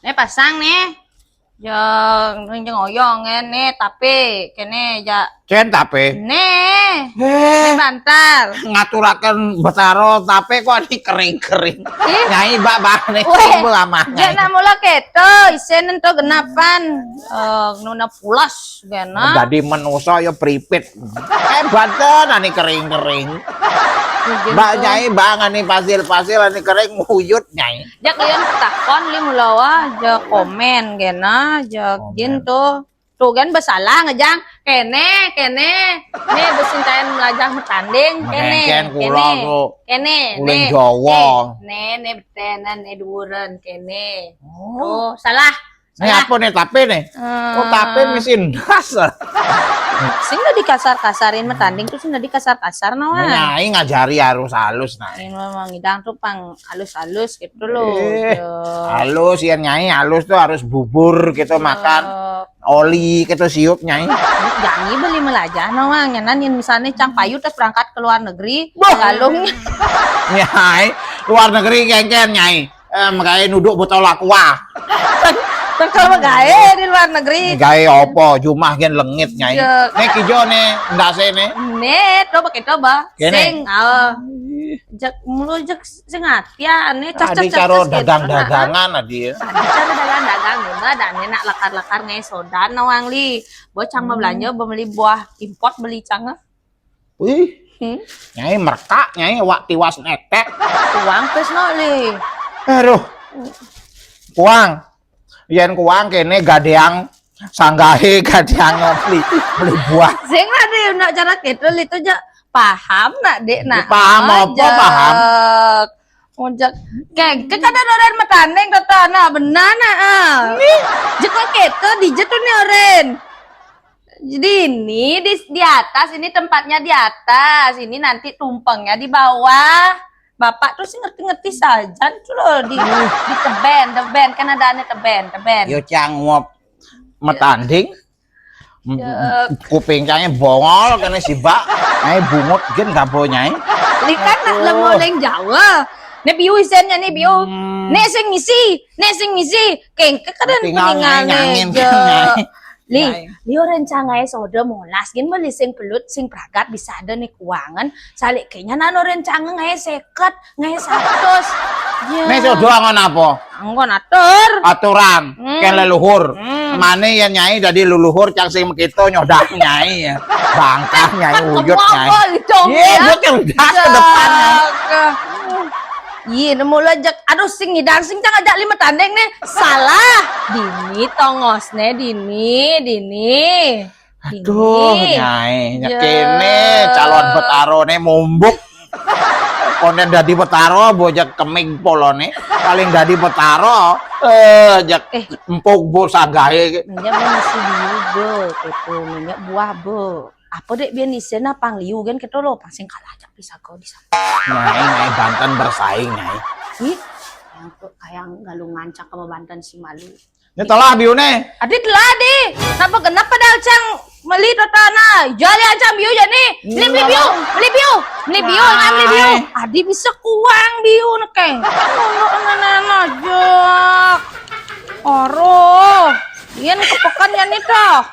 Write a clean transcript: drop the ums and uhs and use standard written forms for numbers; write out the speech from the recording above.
Nih pasang nih. Yang oyong nih tapi kene ja Cen tape. nih. Nih bantal. Ngaturaken Betaro tape kok ini kering-kering. Nyai bak nih Weh, lama. jangan mula keto, isen ento genapan. Nuna pulas gena. Dadi menusa ya pripit. Banten ani kering-kering. Mbak Nyai ngani pasil-pasil ani kering nguyut Nyai. Ja kalian takon li mulawa ja komen gena ja jin tuh. Tuh kan bersalah ngejang kene nih besintain melajah metanding kene Kulen Jawa. nih betenan nih duren kene. Tuh salah. Ini apa nih tape nih? Oh tape mesin dasar. Sing udah dikasar-kasarin metanding tuh sing udah dikasar-kasar nawan. Nyai ngajari halus-halus nah. Ini memang ngidang tuh pang halus-halus gitu loh. Halus ya Nyai, halus tuh harus bubur gitu makan. Oli gitu siup Nyai. Jangan beli melajah nawang nyanan yang misalnya cang payu terus berangkat ke luar negeri galungnya. Nyai, luar negeri kengken Nyai. Makanya nuduk botol aqua. Kalau gawe di luar negeri. Gawe opo? Jumah gen lengit Nyai. Nek kijo nih, ndase nih. Nih, coba. Kene. Sing, jak mulu jak sing atian nih cak Adi karo dagang-dagangan adi. Cara dagang-dagang mbak dan nak lakar-lakar ngai soda nawang li. Bocang mau belanja beli buah import beli cang. Wih. Nyai merkak Nyai wak tiwas netek. Uang pes no li. Aduh. Kuang. Yen kuang kene gadeang sanggahe gadeang beli buah. Sing ada nak cara gitu itu aja paham nak dek nak. Paham apa paham? Ojek kayak kada oren metandeng kata nah benar nak jika gitu dijet tuh nih oren. Jadi ini di atas ini tempatnya di atas ini nanti tumpengnya di bawah. Bapak tuh sih ngerti-ngerti saja tuh loh di teben kan ada aneh teben. Yo cangop metanding. Kuping cangnya bongol kene sibak. Nyai bungut gen gabo Nyai. Likan nak lemoleng Jawa. Nih biu isennya nih biu. Nih sing ngisi. Kengke kada peninggalan Li rencangai soda molas gin beli sing pelut sing pragat bisa ada nih keuangan salik kayaknya nano rencana ngai seket ngai 100 nih soda ngon apa? Anggon aturan ken leluhur mane ya Nyai dadi leluhur cang sing mekito nyodak Nyai ya bangkah Nyai wujud Nyai iya gue cerdas ke depan iya nemu lejak aduh sing ngidang sing cang ada 5 tandeng nih salah dini tongos nih dini aduh Nyai kene calon Betaro nih mumbuk konen dadi Betaro bojak keming polone paling dadi Betaro jak empuk bo sanggahe minyak misi biu be gitu minyak buah be apa dek biar nisena pangliu kan kita lo pasing kalah aja bisa kau di sana. Nyai Banten bersaing Nyai. Ih, kayak galungan cak sama Banten si malu. Ini telah biu nih. Adi telah di. Kenapa kenapa dah cang meli totana? Jali ancam biu ya nih. Beli biu. Adi bisa kuang biu nekeng. Nana aja. Oro. Iya nih kepekan ya nih toh.